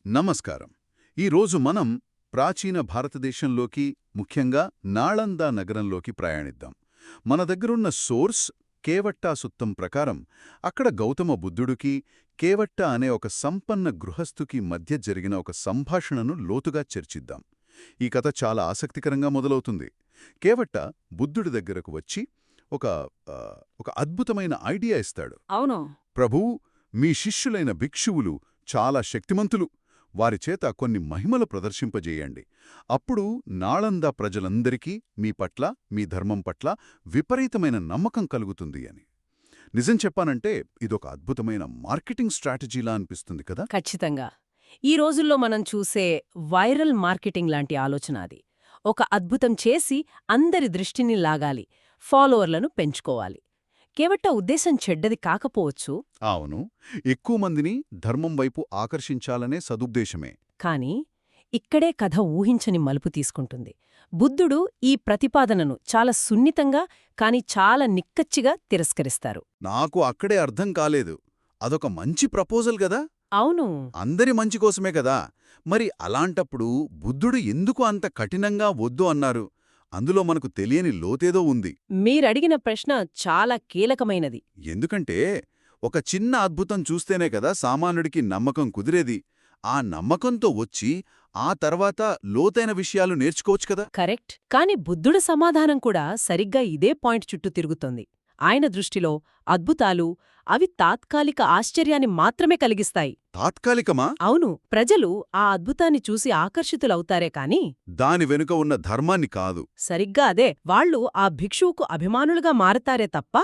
నమస్కారం. ఈరోజు మనం ప్రాచీన భారతదేశంలోకి, ముఖ్యంగా నాళందా నగరంలోకి ప్రయాణిద్దాం. మన దగ్గరున్న సోర్స్ కేవట్టా సుత్తం ప్రకారం అక్కడ గౌతమ బుద్ధుడికి, కేవట్టా అనే ఒక సంపన్న గృహస్థుకి మధ్య జరిగిన ఒక సంభాషణను లోతుగా చర్చిద్దాం. ఈ కథ చాలా ఆసక్తికరంగా మొదలవుతుంది. కేవట్టా బుద్ధుడి దగ్గరకు వచ్చి ఒక ఆ, ఒక అద్భుతమైన ఐడియా ఇస్తాడు. అవును. ప్రభూ, మీ శిష్యులైన భిక్షువులు చాలా శక్తిమంతులు. వారి చేత కొన్ని మహిమలు ప్రదర్శింపజేయండి. అప్పుడు నాళందా ప్రజలందరికీ మీ పట్ల, మీ ధర్మం పట్ల విపరీతమైన నమ్మకం కలుగుతుంది అని. నిజం చెప్పానంటే ఇదొక అద్భుతమైన మార్కెటింగ్ స్ట్రాటజీలా అనిపిస్తుంది కదా. ఖచ్చితంగా. ఈ రోజుల్లో మనం చూసే వైరల్ మార్కెటింగ్ లాంటి ఆలోచన అది. ఒక అద్భుతం చేసి అందరి దృష్టిని లాగాలి, ఫాలోవర్లను పెంచుకోవాలి. కేవట్ట ఉద్దేశం చెడ్డది కాకపోవచ్చు. అవును, ఎక్కువ మందిని ధర్మం వైపు ఆకర్షించాలనే సదుద్దేశమే. కాని ఇక్కడే కథ ఊహించని మలుపు తీసుకుంటుంది. బుద్ధుడు ఈ ప్రతిపాదనను చాలా సున్నితంగా కాని చాలా నిక్కచ్చిగా తిరస్కరిస్తారు. నాకు అక్కడే అర్థం కాలేదు. అదొక మంచి ప్రపోజల్ గదా, అవును. అందరి మంచి కోసమే కదా. మరి అలాంటప్పుడు బుద్ధుడు ఎందుకు అంత కఠినంగా వద్దు అన్నారు? అందులో మనకు తెలియని లోతేదో ఉంది. మీరడిగిన ప్రశ్న చాలా కీలకమైనది. ఎందుకంటే ఒక చిన్న అద్భుతం చూస్తేనే కదా సామాన్యుడికి నమ్మకం కుదిరేది. ఆ నమ్మకంతో వచ్చి ఆ తర్వాత లోతైన విషయాలు నేర్చుకోవచ్చు కదా. కరెక్ట్. కాని బుద్ధుడి సమాధానం కూడా సరిగ్గా ఇదే పాయింట్ చుట్టూ తిరుగుతోంది. ఆయన దృష్టిలో అద్భుతాలు అవి తాత్కాలిక ఆశ్చర్యాన్ని మాత్రమే కలిగిస్తాయి. తాత్కాలికమా? అవును. ప్రజలు ఆ అద్భుతాన్ని చూసి ఆకర్షితులవుతారే కాని దాని వెనుక ఉన్న ధర్మాన్ని కాదు. సరిగ్గా అదే. వాళ్ళు ఆ భిక్షువుకు అభిమానులుగా మారతారే తప్ప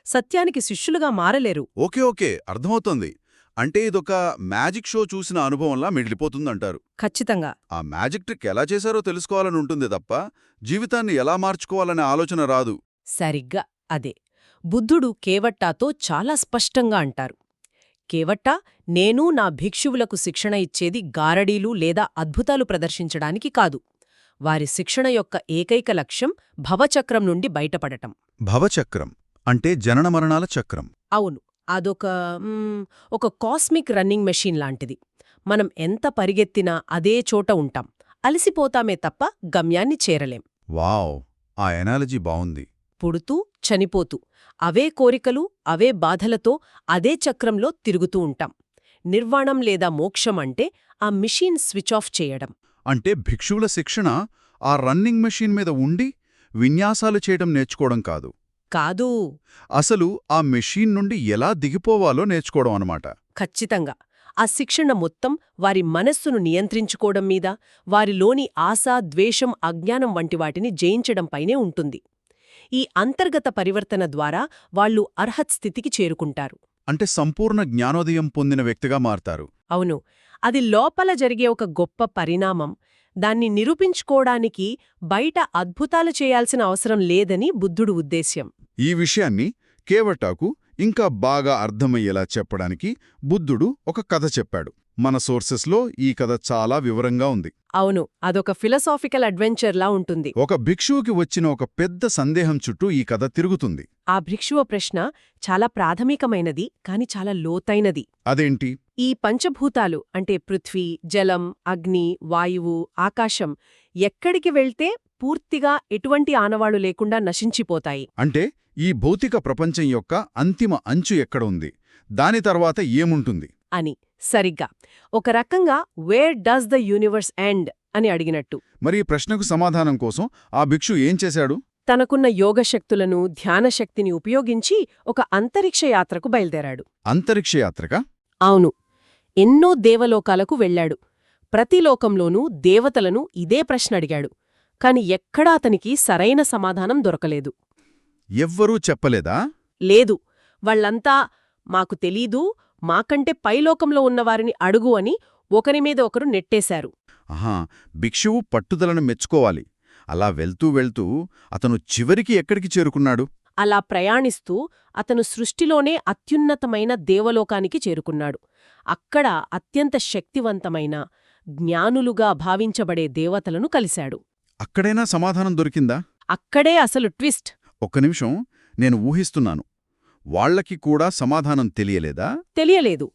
సత్యానికి శిష్యులుగా మారలేరు. ఓకే ఓకే, అర్థమవుతోంది. అంటే ఇదొక మ్యాజిక్ షో చూసిన అనుభవంలా మిగిలిపోతుందంటారు. ఖచ్చితంగా. ఆ మ్యాజిక్ ట్రిక్ ఎలా చేశారో తెలుసుకోవాలని ఉంటుంది తప్ప జీవితాన్ని ఎలా మార్చుకోవాలనే ఆలోచన రాదు. సరిగ్గా అదే బుద్ధుడు కేవట్టాతో చాలా స్పష్టంగా అంటారు. కేవట్టా, నేను నా భిక్షువులకు శిక్షణ ఇచ్చేది గారడీలు లేదా అద్భుతాలు ప్రదర్శించడానికి కాదు. వారి శిక్షణ యొక్క ఏకైక లక్ష్యం భవచక్రం నుండి బయటపడటం. భవచక్రం అంటే జనన మరణాల చక్రం. అవును. అదొక ఒక కాస్మిక్ రన్నింగ్ మెషీన్ లాంటిది. మనం ఎంత పరిగెత్తినా అదే చోట ఉంటాం. అలసిపోతామే తప్ప గమ్యాన్ని చేరలేం. వావ్, ఆ ఎనాలజీ బావుంది. పుడుతూ చనిపోతూ అవే కోరికలు, అవే బాధలతో అదే చక్రంలో తిరుగుతూ ఉంటాం. నిర్వాణం లేదా మోక్షం అంటే ఆ మిషన్ స్విచ్ ఆఫ్ చేయడం. అంటే భిక్షువుల శిక్షణ ఆ రన్నింగ్ మెషీన్ మీద ఉండి విన్యాసాలు చేయడం నేర్చుకోవడం కాదు. కాదు. అసలు ఆ మెషీన్ నుండి ఎలా దిగిపోవాలో నేర్చుకోవడం అన్నమాట. ఖచ్చితంగా. ఆ శిక్షణ మొత్తం వారి మనస్సును నియంత్రించుకోవడం మీద, వారిలోని ఆశ, ద్వేషం, అజ్ఞానం వంటి వాటిని జయించడంపైనే ఉంటుంది. ఈ అంతర్గత పరివర్తన ద్వారా వాళ్ళు అర్హత్ స్థితికి చేరుకుంటారు. అంటే సంపూర్ణ జ్ఞానోదయం పొందిన వ్యక్తిగా మారతారు. అవును. అది లోపల జరిగే ఒక గొప్ప పరిణామం. దాన్ని నిరూపించుకోవడానికి బయట అద్భుతాలు చేయాల్సిన అవసరం లేదని బుద్ధుడు ఉద్దేశ్యం. ఈ విషయాన్ని కేవటాకు ఇంకా బాగా అర్థమయ్యేలా చెప్పడానికి బుద్ధుడు ఒక కథ చెప్పాడు. మన సోర్సెస్లో ఈ కథ చాలా వివరంగా ఉంది. అవును. అదొక ఫిలసాఫికల్ అడ్వెంచర్లా ఉంటుంది. ఒక భిక్షువుకి వచ్చిన ఒక పెద్ద సందేహం చుట్టూ ఈ కథ తిరుగుతుంది. ఆ భిక్షువ ప్రశ్న చాలా ప్రాథమికమైనది కాని చాలా లోతైనది. అదేంటి? ఈ పంచభూతాలు అంటే పృథ్వీ, జలం, అగ్ని, వాయువు, ఆకాశం ఎక్కడికి వెళ్తే పూర్తిగా ఎటువంటి ఆనవాళ్లు లేకుండా నశించిపోతాయి. అంటే ఈ భౌతిక ప్రపంచం యొక్క అంతిమ అంచు ఎక్కడ ఉంది, దాని తర్వాత ఏముంటుంది అని. సరిగ్గా. ఒక రకంగా where does the universe end అని అడిగినట్టు. మరి ఈ ప్రశ్నకు సమాధానం కోసం ఆ భిక్షు ఏం చేశాడు? తనకున్న యోగశక్తులను, ధ్యానశక్తిని ఉపయోగించి ఒక అంతరిక్ష యాత్రకు బయల్దేరాడు. అంతరిక్ష యాత్రక? అవును. ఎన్నో దేవలోకాలకు వెళ్లాడు. ప్రతి లోకంలోనూ దేవతలను ఇదే ప్రశ్న అడిగాడు. కాని ఎక్కడా అతనికి సరైన సమాధానం దొరకలేదు. ఎవ్వరూ చెప్పలేదా? లేదు. వాళ్ళంతా మాకు తెలీదు, మాకంటే పైలోకంలో ఉన్నవారిని అడుగు అని ఒకరిమీద ఒకరు నెట్టేశారు. ఆహా, భిక్షువు పట్టుదలను మెచ్చుకోవాలి. అలా వెళ్తూ వెళ్తూ అతను చివరికి ఎక్కడికి చేరుకున్నాడు? అలా ప్రయాణిస్తూ అతను సృష్టిలోనే అత్యున్నతమైన దేవలోకానికి చేరుకున్నాడు. అక్కడ అత్యంత శక్తివంతమైన, జ్ఞానులుగా భావించబడే దేవతలను కలిశాడు. అక్కడైనా సమాధానం దొరికిందా? అక్కడే అసలు ట్విస్ట్. ఒక్క నిమిషం, నేను ఊహిస్తున్నాను. వాళ్లకి కూడా సమాధానం తెలియలేదా? తెలియలేదు.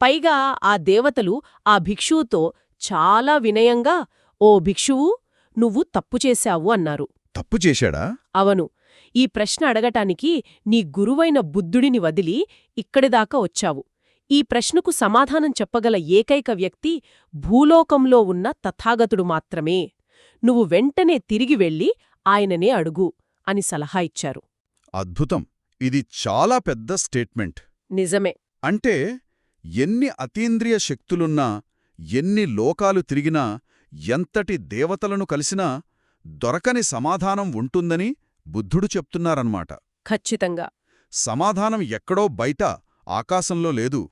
పైగా ఆ దేవతలు ఆ భిక్షువుతో చాలా వినయంగా, "ఓ భిక్షువు, నువ్వు తప్పు చేశావు" అన్నారు. తప్పు చేశాడా? అవను. ఈ ప్రశ్న అడగటానికి నీ గురువైన బుద్ధుడిని వదిలి ఇక్కడిదాకా వచ్చావు. ఈ ప్రశ్నకు సమాధానం చెప్పగల ఏకైక వ్యక్తి భూలోకంలో ఉన్న తథాగతుడు మాత్రమే. నువ్వు వెంటనే తిరిగి వెళ్ళి ఆయననే అడుగు అని సలహా ఇచ్చారు. అద్భుతం. ఇది చాలా పెద్ద స్టేట్మెంట్. నిజమే. అంటే ఎన్ని అతీంద్రియ శక్తులున్నా, ఎన్ని లోకాలు తిరిగినా, ఎంతటి దేవతలను కలిసినా దొరకని సమాధానం ఉంటుందని బుద్ధుడు చెప్తున్నారన్నమాట. ఖచ్చితంగా. సమాధానం ఎక్కడో బయట ఆకాశంలో లేదు,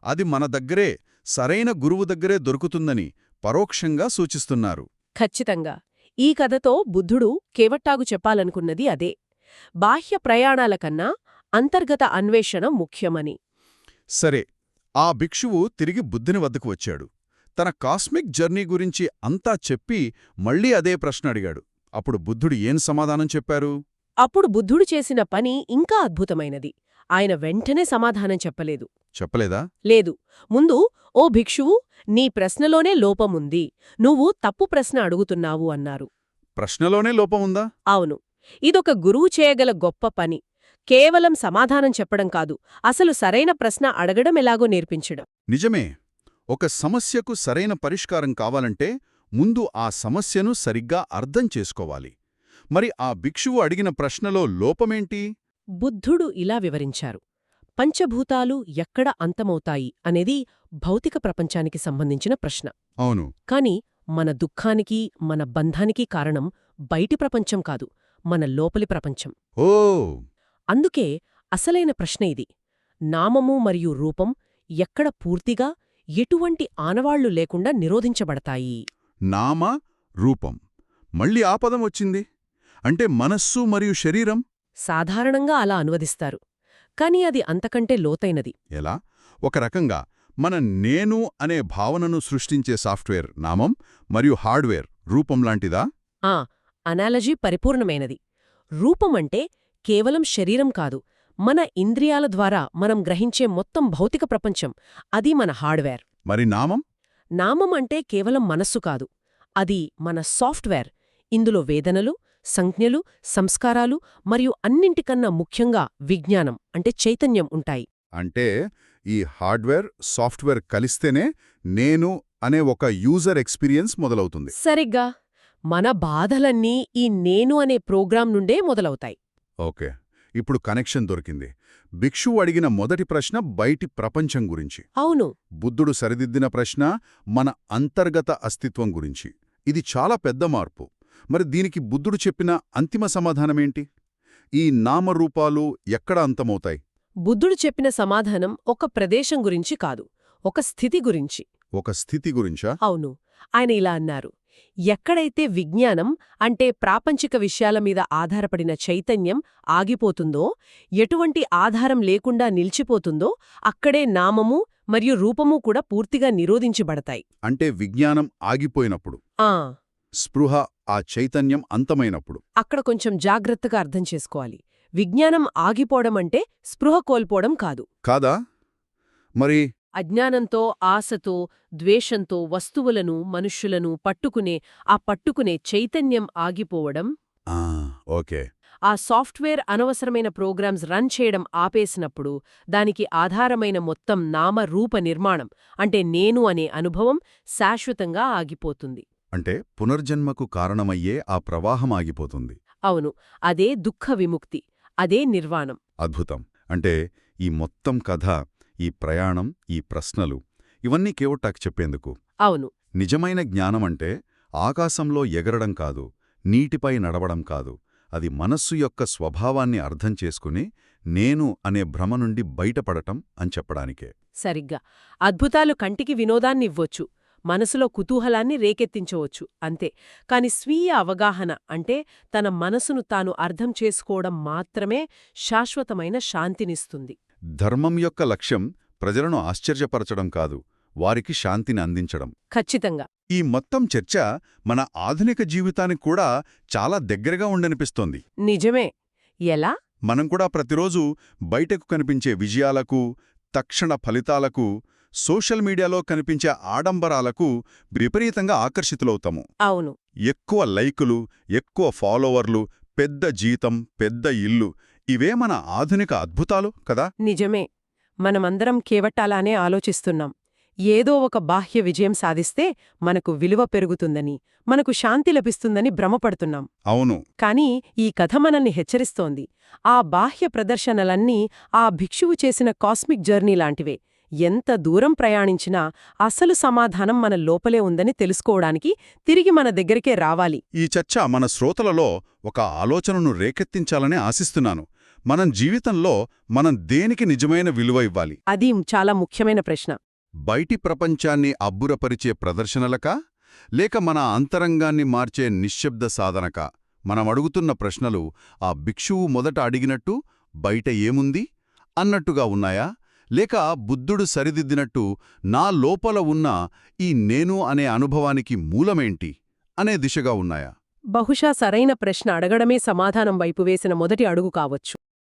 అది మన దగ్గరే, సరైన గురువు దగ్గరే దొరుకుతుందని పరోక్షంగా సూచిస్తున్నారు. ఖచ్చితంగా. ఈ కథతో బుద్ధుడు కేవట్టాకు చెప్పాలనుకున్నది అదే. బాహ్య ప్రయాణాల కన్నా అంతర్గత అన్వేషణ ముఖ్యమని. సరే, ఆ భిక్షువు తిరిగి బుద్ధుని వద్దకు వచ్చాడు. తన కాస్మిక్ జర్నీ గురించి అంతా చెప్పి మళ్ళీ అదే ప్రశ్న అడిగాడు. అప్పుడు బుద్ధుడు ఏం సమాధానం చెప్పారు? అప్పుడు బుద్ధుడు చేసిన పని ఇంకా అద్భుతమైనది. ఆయన వెంటనే సమాధానం చెప్పలేదు. చెప్పలేదా? లేదు. ముందు, "ఓ భిక్షువు, నీ ప్రశ్నలోనే లోపముంది. నువ్వు తప్పు ప్రశ్న అడుగుతున్నావు" అన్నారు. ప్రశ్నలోనే లోపముందా? అవును. ఇదొక గురువు చేయగల గొప్ప పని. కేవలం సమాధానం చెప్పడం కాదు, అసలు సరైన ప్రశ్న అడగడం ఎలాగో నేర్పించడం. నిజమే. ఒక సమస్యకు సరైన పరిష్కారం కావాలంటే ముందు ఆ సమస్యను సరిగ్గా అర్థం చేసుకోవాలి. మరి ఆ భిక్షువు అడిగిన ప్రశ్నలో లోపమేంటి? బుద్ధుడు ఇలా వివరించారు. పంచభూతాలు ఎక్కడ అంతమవుతాయి అనేది భౌతిక ప్రపంచానికి సంబంధించిన ప్రశ్న. అవును. కాని మన దుఃఖానికి, మన బంధానికి కారణం బయటి ప్రపంచం కాదు, మన లోపలి ప్రపంచం. ఓ! అందుకే అసలైన ప్రశ్న ఇది. నామము మరియు రూపం ఎక్కడ పూర్తిగా, ఎటువంటి ఆనవాళ్లు లేకుండా నిరోధించబడతాయి? నామ, రూపం. మళ్ళీ ఆ పదం వచ్చింది. అంటే మనస్సు మరియు శరీరం? సాధారణంగా అలా అనువదిస్తారు. కాని అది అంతకంటే లోతైనది. ఎలా? ఒక రకంగా మన నేను అనే భావనను సృష్టించే సాఫ్ట్వేర్ నామం మరియు హార్డ్వేర్ రూపం లాంటిదా? ఆ అనాలజీ పరిపూర్ణమైనది. రూపమంటే కేవలం శరీరం కాదు, మన ఇంద్రియాల ద్వారా మనం గ్రహించే మొత్తం భౌతిక ప్రపంచం. అది మన హార్డ్వేర్. మరి నామం? నామం అంటే కేవలం మనస్సు కాదు, అది మన సాఫ్ట్వేర్. ఇందులో వేదనలు, సంజ్ఞలు, సంస్కారాలు మరియు అన్నింటికన్నా ముఖ్యంగా విజ్ఞానం అంటే చైతన్యం ఉంటాయి. అంటే ఈ హార్డ్వేర్, సాఫ్ట్వేర్ కలిస్తేనే నేను అనే ఒక యూజర్ ఎక్స్పీరియన్స్ మొదలవుతుంది. సరిగ్గా. మన బాధలన్నీ ఈ నేను అనే ప్రోగ్రాం నుండే మొదలవుతాయి. ఓకే, ఇప్పుడు కనెక్షన్ దొరికింది. భిక్షువు అడిగిన మొదటి ప్రశ్న బయటి ప్రపంచం గురించి. అవును. బుద్ధుడు సరిదిద్దిన ప్రశ్న మన అంతర్గత అస్తిత్వం గురించి. ఇది చాలా పెద్ద మార్పు. మరి దీనికి బుద్ధుడు చెప్పిన అంతిమ సమాధానమేంటి? ఈ నామరూపాలు ఎక్కడ అంతమవుతాయి? బుద్ధుడు చెప్పిన సమాధానం ఒక ప్రదేశం గురించి కాదు, ఒక స్థితి గురించి. ఒక స్థితి గురించా? అవును. ఆయన ఇలా అన్నారు. ఎక్కడైతే విజ్ఞానం అంటే ప్రాపంచిక విషయాల మీద ఆధారపడిన చైతన్యం ఆగిపోతుందో, ఎటువంటి ఆధారం లేకుండా నిలిచిపోతుందో, అక్కడే నామము మరియు రూపము కూడా పూర్తిగా నిరోధించబడతాయి. అంటే విజ్ఞానం ఆగిపోయినప్పుడు, ఆ స్పృహ, ఆ చైతన్యం అంతమైనప్పుడు. అక్కడ కొంచెం జాగ్రత్తగా అర్థం చేసుకోవాలి. విజ్ఞానం ఆగిపోవడం అంటే స్పృహ కోల్పోవడం కాదు. కాదా? మరి అజ్ఞానంతో, ఆశతో, ద్వేషంతో వస్తువులను, మనుష్యులను పట్టుకునే చైతన్యం ఆగిపోవడం. ఓకే. ఆ సాఫ్ట్వేర్ అనవసరమైన ప్రోగ్రామ్స్ రన్ చేయడం ఆపేసినప్పుడు దానికి ఆధారమైన మొత్తం నామరూప నిర్మాణం అంటే నేను అనే అనుభవం శాశ్వతంగా ఆగిపోతుంది. అంటే పునర్జన్మకు కారణమయ్యే ఆ ప్రవాహం ఆగిపోతుంది. అవును. అదే దుఃఖ విముక్తి, అదే నిర్వాణం. అద్భుతం. అంటే ఈ మొత్తం కథ, ఈ ప్రయాణం, ఈ ప్రశ్నలు ఇవన్నీ కేవట్టాకు చెప్పేందుకు. అవును. నిజమైన జ్ఞానమంటే ఆకాశంలో ఎగరడం కాదు, నీటిపై నడవడం కాదు. అది మనస్సు యొక్క స్వభావాన్ని అర్థం చేసుకుని నేను అనే భ్రమ నుండి బయటపడటం అని చెప్పడానికే. సరిగ్గా. అద్భుతాలు కంటికి వినోదాన్నివ్వొచ్చు, మనసులో కుతూహలాన్ని రేకెత్తించవచ్చు, అంతే. కాని స్వీయ అవగాహన అంటే తన మనసును తాను అర్థం చేసుకోవడం మాత్రమే శాశ్వతమైన శాంతినిస్తుంది. ధర్మం యొక్క లక్ష్యం ప్రజలను ఆశ్చర్యపరచడం కాదు, వారికి శాంతిని అందించడం. ఖచ్చితంగా. ఈ మొత్తం చర్చ మన ఆధునిక జీవితానికి కూడా చాలా దగ్గరగా ఉండనిపిస్తోంది. నిజమే. ఎలా? మనం కూడా ప్రతిరోజు బయటకు కనిపించే విజయాలకు, తక్షణ ఫలితాలకు, సోషల్ మీడియాలో కనిపించే ఆడంబరాలకు విపరీతంగా ఆకర్షితులవుతాము. అవును. ఎక్కువ లైకులు, ఎక్కువ ఫాలోవర్లు, పెద్ద జీతం, పెద్ద ఇల్లు ఇవే మన ఆధునిక అద్భుతాలు కదా. నిజమే. మనమందరం కేవట్టాలానే ఆలోచిస్తున్నాం. ఏదో ఒక బాహ్య విజయం సాధిస్తే మనకు విలువ పెరుగుతుందని, మనకు శాంతి లభిస్తుందని భ్రమపడుతున్నాం. అవును. కాని ఈ కథ మనల్ని హెచ్చరిస్తోంది. ఆ బాహ్య ప్రదర్శనలన్నీ ఆ భిక్షువు చేసిన కాస్మిక్ జర్నీ లాంటివే. ఎంత దూరం ప్రయాణించినా అసలు సమాధానం మన లోపలే ఉందని తెలుసుకోవడానికి తిరిగి మన దగ్గరికే రావాలి. ఈ చర్చ మన శ్రోతలలో ఒక ఆలోచనను రేకెత్తించాలని ఆశిస్తున్నాను. మనం జీవితంలో మనం దేనికి నిజమైన విలువ ఇవ్వాలి? అది చాలా ముఖ్యమైన ప్రశ్న. బయటి ప్రపంచాన్ని అబ్బురపరిచే ప్రదర్శనలకా, లేక మన అంతరంగాన్ని మార్చే నిశ్శబ్ద సాధనకా? మనమడుగుతున్న ప్రశ్నలు ఆ భిక్షువు మొదట అడిగినట్టు బయట ఏముంది అన్నట్టుగా ఉన్నాయా, లేక బుద్ధుడు సరిదిద్దినట్టు నా లోపల ఉన్న ఈ నేను అనే అనుభవానికి మూలమేంటి అనే దిశగా ఉన్నాయా? బహుశా సరైన ప్రశ్న అడగడమే సమాధానం వైపు వేసిన మొదటి అడుగు కావచ్చు.